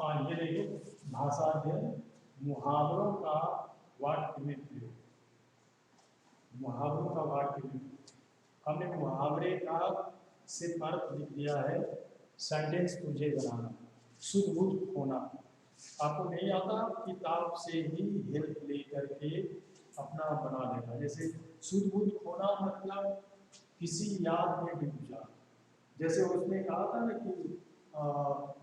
ये देखिए भाषाध्ययन मुहावरों का वाक्य में प्रयोग। मुहावरों का वाक्य में हमने मुहावरे का सिर्फ अर्थ लिख दिया है, सेंटेंस तुझे बनाना, शुद्ध बुद्ध होना। आपको नहीं आता, किताब से ही हेल्प लेकर के अपना बना लेना। जैसे शुद्ध बुद्ध होना मतलब किसी याद में डूब जाना। जैसे उसने कहा था ना कि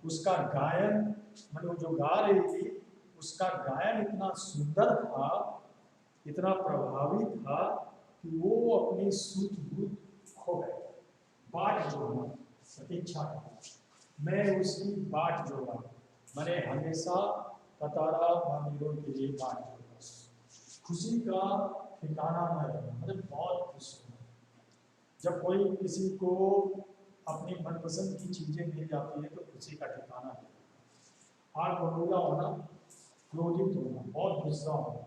उसका गायन, मतलब जो गा रही थी उसका गायन इतना सुंदर था, इतना प्रभावी था कि वो अपनी शुद्ध बुद्ध खो गए। बाट जोड़ना, प्रतीक्षा करना, मैं उसकी बाट जोड़ा, मैंने हमेशा कतारा भागीरों के लिए बाट जोड़ा। खुशी का ठिकाना न रहना, मतलब बहुत खुश होना। जब कोई किसी को अपनी मनपसंद की चीजें मिल जाती है तो खुशी का ठिकाना है। आग बबूला होना, क्रोधित होना, बहुत गुस्सा होना।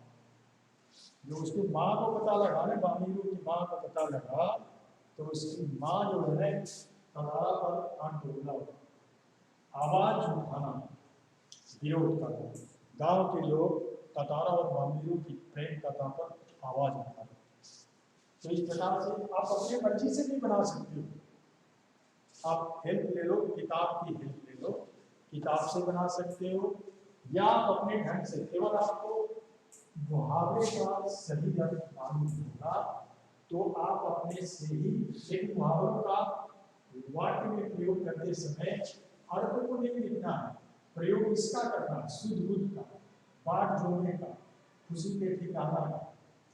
जो उसकी माँ को पता लगा ना, बामीरों की माँ को पता लगा तो उसकी माँ जो है कतारा पर आग बबूला होना। आवाज उठाना, विरोध करना। गांव के लोग कतारा और बामीरों की प्रेम कथा पर आवाज उठाना। तो इस प्रकार से आप अपने मर्जी से नहीं बना सकते हो। आप हेल्प ले लो, किताब की हेल्प ले लो, किताब से बना सकते हो, या आप अपने ढंग से। केवल आपको मुहावरे का सही अर्थ मालूम होगा तो आप अपने से ही, लेकिन मुहावरों का वाक्य में प्रयोग करते समय अर्थ को नहीं लिखना है, प्रयोग इसका करना, शुद्ध बुद्ध का, बाट जोड़ने का, खुशी के ठिकाना का,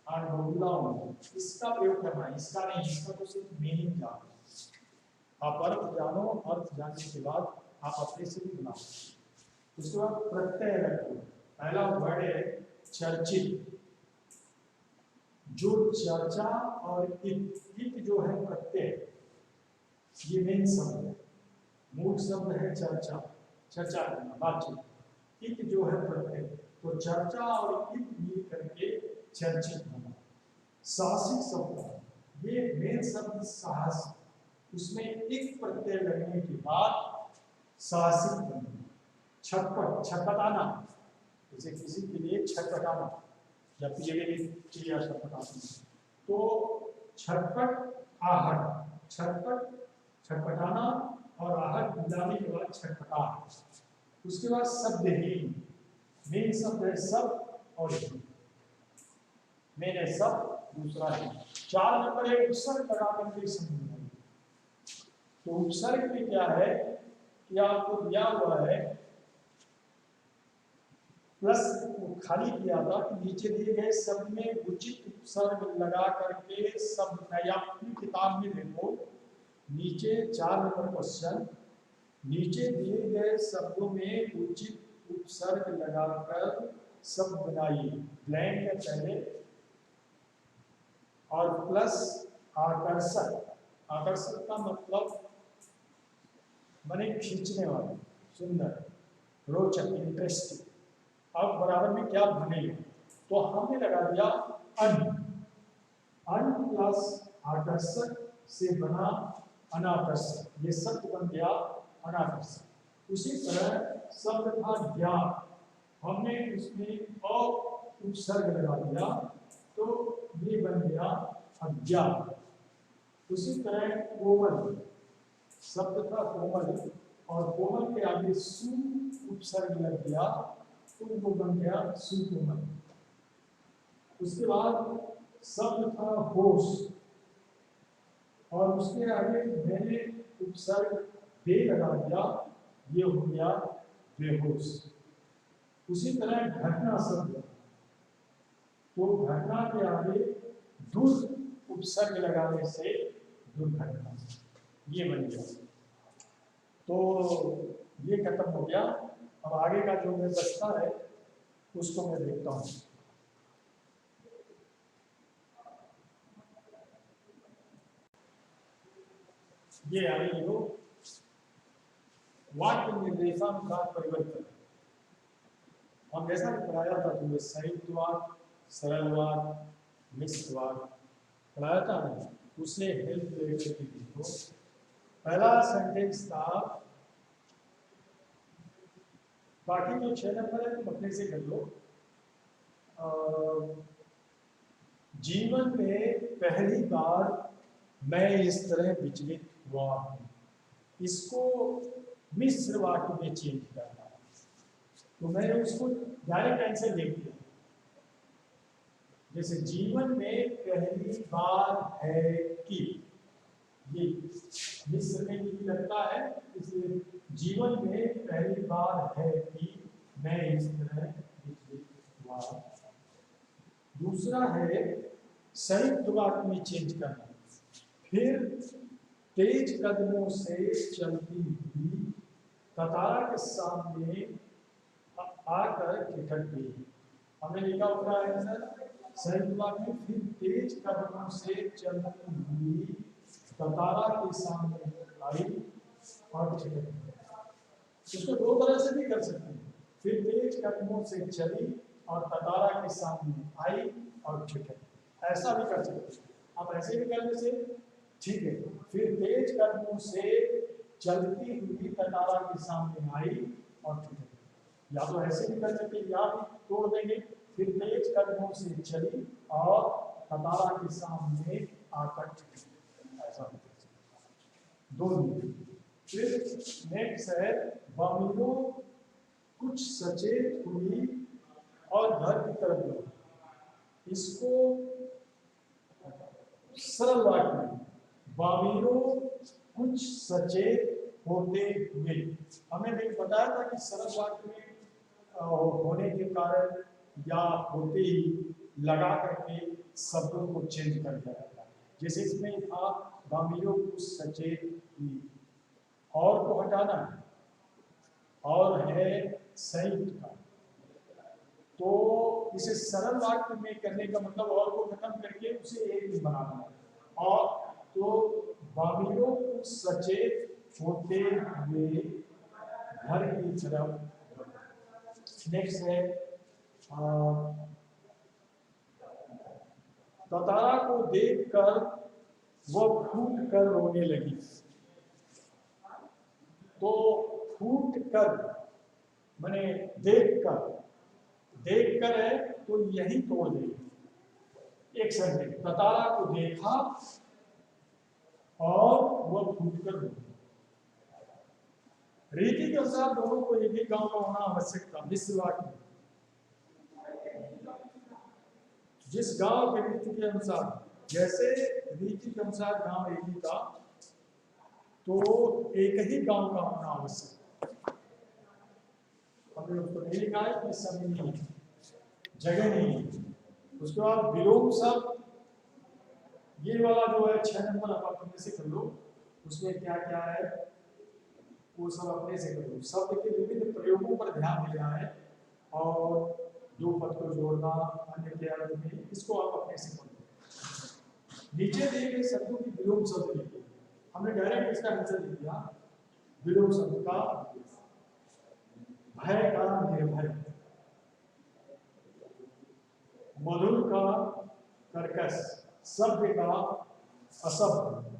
आग बबूला होना, इसका प्रयोग करना है, इसका नहीं। इसका तो सिर्फ मीनिंग जानो, आप अर्थ जानो, अर्थ जानने के बाद आप अपने से भी बनाओ। उसके बाद प्रत्यय रखो। पहला वर्ड है चर्चित। जो चर्चा और इत जो है प्रत्यय, ये मेन शब्द है। मूल शब्द है चर्चा, चर्चा करना, बातचीत। इत जो है प्रत्यय, तो चर्चा और इत मिल करके चर्चित होना। साहसिक शब्द है, ये मेन शब्द साहस, उसमें एक प्रत्यय लगने के बाद साहसिक बनना। छटपट, छटपटाना, जैसे किसी के लिए छटपटाना, या चिड़िया छटपटाती है तो छटपट आहट, छटपट छटपटाना और आहट मिलाने के बाद छटपटाहट। उसके बाद शब्दहीन, मेन शब्द है सब और हीन। मेन है सब, दूसरा है। 4 नंबर है उपसर्ग लगा करके समझना। तो उपसर्ग में क्या है कि आपको दिया हुआ है प्लस, वो खाली किया था कि नीचे दिए गए शब्द में उचित उपसर्ग लगा करके शब्द नया। अपनी किताब में देखो नीचे 4 नंबर क्वेश्चन, नीचे दिए गए शब्दों में उचित उपसर्ग लगाकर शब्द बनाइए। ब्लैंक है पहले, और प्लस आकर्षक। आकर्षक का मतलब माने खींचने वाला, सुंदर, रोचक, इंटरेस्टिंग। अब बराबर में क्या बनेगा, तो हमने लगा दिया अन। अन प्लस आकर्षक से बना अनाकर्षक, ये शब्द बन गया अनाकर्षक। उसी तरह शब्द था ज्ञान, हमने उसमें अ उपसर्ग लगा दिया तो ये बन गया अज्ञान। उसी तरह कोमल, शब्द था कोमल, और कोमल के आगे सु उपसर्ग लग गया तो वो बन गया सुकोमल। उसके बाद शब्द था होश, और उसके आगे मैंने उपसर्ग बे लगा दिया, ये हो गया बेहोश। उसी तरह घटना शब्द, तो घटना के आगे दुर् उपसर्ग लगाने से दुर्घटना, ये बन गया। तो ये खत्म हो गया। अब आगे का जो मैं बचता है उसको मैं देखता हूँ। ये आगे देखो, वाक्य निर्देशानुसार परिवर्तन। हम जैसा भी पढ़ाया था तुम्हें, संयुक्तवाद, सरलवाद, मिश्रवाद पढ़ाया था ना, उससे हेल्प लेकर के देखो। पहला सेंटेंस था बाकी जो 6 नंबर है तुम अपने से कर लो। जीवन में पहली बार मैं इस तरह विचलित हुआ हूँ, इसको मिश्र वाक्य में चेंज करना है। तो मैंने उसको डायरेक्ट आंसर दे दिया, जैसे जीवन में पहली बार है कि, ये मिश्र में भी लगता है, इसलिए जीवन में पहली बार है कि मैं इस तरह विचलित हुआ। दूसरा है संयुक्त वाक्य में चेंज करना, फिर तेज कदमों से चलती हुई कतारा के सामने आकर ठिठक गई। हमने लिखा हुआ है सर संयुक्त वाक्य में, फिर तेज कदमों से चलती हुई कतारा के सामने आई और ठिठक गई। इसको दो तरह से भी कर सकते हैं, फिर तेज कदमों से चली और कतारा के सामने आई और ठिठक, ऐसा भी कर सकते हैं। आप ऐसे भी करने से ठीक है, फिर तेज कदमों से चलती हुई कतारा के सामने आई और ठिठक, या तो ऐसे भी कर सकते हैं, या भी तोड़ देंगे, फिर तेज कदमों से चली और कतारा के सामने आकर ठिठक, ऐसा दोनों। फिर नेक्स्ट है बामिलो कुछ सचेत हुई और घर की तरफ गई। इसको सरल वाक्य में बामिलो कुछ सचेत होते हुए, हमें भी बताया था कि सरल वाक्य में होने के कारण या होते ही लगा करके शब्दों को चेंज कर दिया जाता है। जैसे इसमें था बामिलो कुछ सचेत हुई, और को हटाना है, और है संयुक्त का, तो इसे सरल वाक्य में करने का मतलब और को खत्म करके उसे एक में बनाना है। और तो बामिलों को सचेत होते हुए घर की तरफ। नेक्स्ट है कतारा को देखकर वह फूट कर रोने लगी। तो फूट कर मैंने देख कर है तो यही तोड़ देगी एक सेंटेंस, कतारा को देखा और वह फूट कर रोने। रीति के अनुसार दोनों को एक ही गांव का होना आवश्यक था। मिश्र वाक्य जिस गांव के रीति के अनुसार, जैसे रीति के अनुसार गांव एक ही था, तो एक ही गांव का होना आवश्यक। हमने उसको नहीं लिखा है कि समय नहीं है, जगह नहीं है। उसके बाद विलोम शब्द, ये वाला जो है 6 नंबर आप अपने से कर लो, उसमें क्या क्या है वो सब अपने से कर लो। शब्द के विभिन्न प्रयोगों पर ध्यान देना है और दो पद को जोड़ना अन्य के अर्थ में, इसको आप अपने से कर लो। नीचे दिए गए शब्दों की विलोम शब्द लिखिए। हमने डायरेक्ट इसका आंसर लिख दिया। विलोम शब्द का भय का निर्भय, मधुर का कर्कश, सभ्य का असभ्य,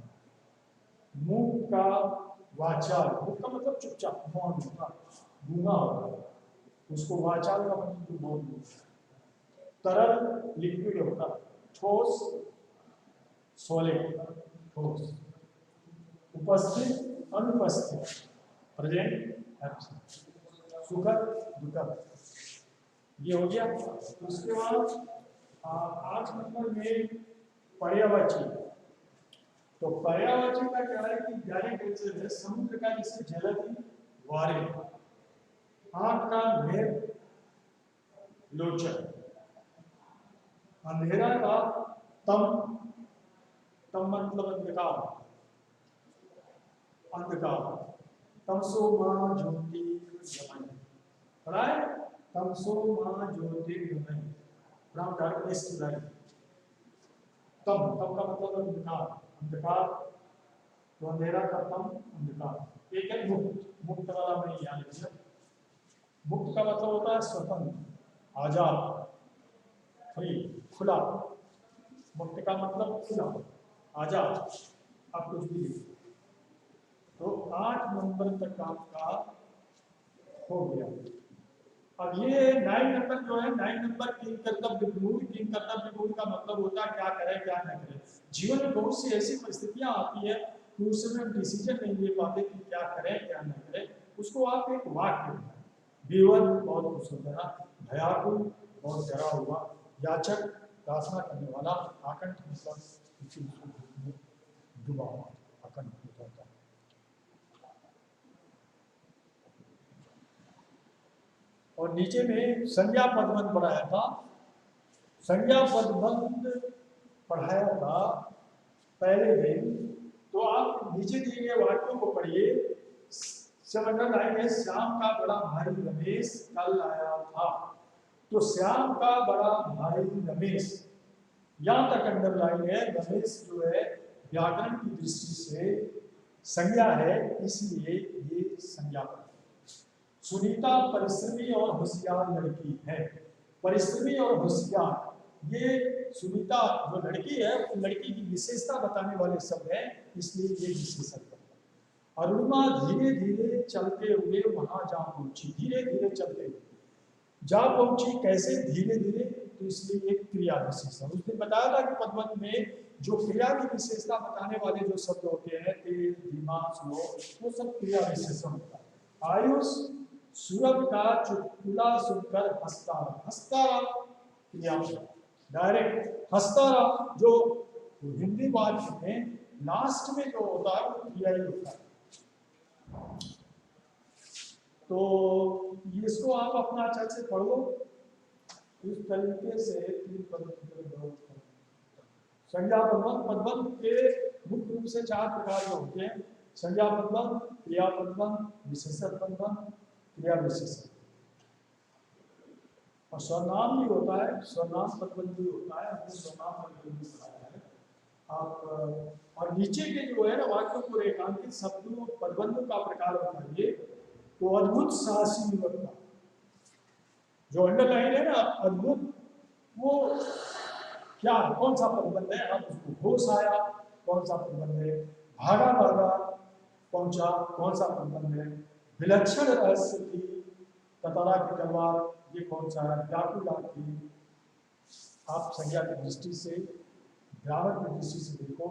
मूक का वाचाल, मूक का मतलब चुपचाप मौन होता, गूंगा होता, उसको वाचाल का मतलब मौन होता। तरल लिक्विड होता, ठोस सॉलिड ठोस, उपस्थित अनुपस्थित प्रेजेंट एब्सेंट, सुखद दुखद, ये हो गया। उसके बाद 8 नंबर में पर्यायवाची। तो पर्यायवाची का क्या है कि डायरेक्ट आंसर है समुद्र का जिससे जलधि वारे, आंख का भेद लोचन, अंधेरा का तम, तम मतलब अंधकार, अंधकार, तमसो मां ज्योतिर्गमय, पढ़ा है, तमसो मां ज्योतिर्गमय, फ्रॉम डार्कनेस टू लाइट। तम, तम का मतलब अंधकार, अंधकार तो अंधेरा का तम अंधकार। एक है मुक्त, मुक्त वाला मैं याद रखिए। मुक्त का मतलब होता है स्वतंत्र, आजाद, फ्री, खुला। मुक्त का मतलब खुला, आजाद, आप कुछ भी लिखिए। तो 8 नंबर तक आपका हो गया। अब ये 9 नंबर जो है, 9 नंबर किंग कर्तव्य विमूढ़। किंग कर्तव्य विमूढ़ का मतलब होता है क्या करें क्या न करें। जीवन में बहुत सी ऐसी परिस्थितियां आती है कि उस समय हम डिसीजन नहीं ले पाते कि क्या करें क्या न करें। उसको आप एक वाक्य बनाएं। विवल बहुत खुश हो गया, भयाकुल बहुत डरा हुआ, याचक प्रार्थना करने वाला, आकंठ मतलब डूबा हुआ, आकंठ हो जाता है। और नीचे में संज्ञा पदबंध पढ़ाया था। संज्ञा पदबंध पढ़ाया था पहले दिन। तो आप नीचे दिए गए वाक्यों को पढ़िए। सब अंडरलाइन है, श्याम का बड़ा भाई रमेश कल आया था। तो श्याम का बड़ा भाई रमेश, यहां तक अंडरलाइन है। रमेश जो है व्याकरण की दृष्टि से संज्ञा है, इसलिए ये संज्ञा पद। सुनीता परिश्रमी और होशियार लड़की है। परिश्रमी और होशियार, ये सुनीता जो लड़की है, उस लड़की की विशेषता बताने वाले शब्द हैं, इसलिए ये विशेषण है। अरुणिमा धीरे धीरे चलते हुए वहां जा पहुंची। धीरे धीरे चलते हुए जा पहुंची, कैसे धीरे धीरे, तो इसलिए एक क्रिया विशेषण। उसने बताया था कि पदबंध में जो क्रिया की विशेषता बताने वाले जो शब्द होते हैं, तेज, धीमा, स्लो, वो सब क्रिया विशेषण होता है। आयुष सूरभ का चुटकुला सुनकर हंसता रहा। हंसता रहा क्रिया डायरेक्ट हंसता रहा। जो हिंदी वाक्य में लास्ट में जो होता है वो क्रिया ही होता है। तो इसको आप अपना अच्छे से पढ़ो। इस तरीके से तीन पदों संज्ञा पदबंध। पदबंध के मुख्य रूप से 4 प्रकार के होते हैं। संज्ञा पदबंध, क्रिया पदबंध, विशेषण पदबंध, क्रिया विशेषण। और सर्वनाम भी होता है, सर्वनाम पदबंध भी होता है। हमने सर्वनाम पदबंध भी पढ़ाया है। आप और नीचे के जो है ना वाक्यों को रेखांकित शब्दों पदबंधों का प्रकार बताइए। तो अद्भुत साहसी युवक था, जो अंडरलाइन है ना अद्भुत, वो क्या कौन सा पदबंध है, अब उसको होश आया कौन सा पदबंध है, भागा भागा पहुंचा कौन सा पदबंध है, विलक्षण रहस्य थी कतारा की तलवार ये कौन सा है, व्याकुल थी। आप संज्ञा की दृष्टि से, ग्रामर की दृष्टि से देखो,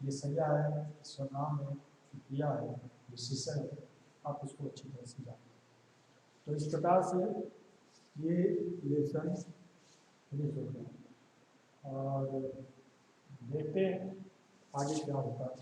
ये संज्ञा है, सर्वनाम है, क्रिया है, विशेषण है, आप उसको अच्छी तरह से जानो। तो इस प्रकार से ये लेसन फिनिश हो गया और देखते हैं आगे क्या होता है।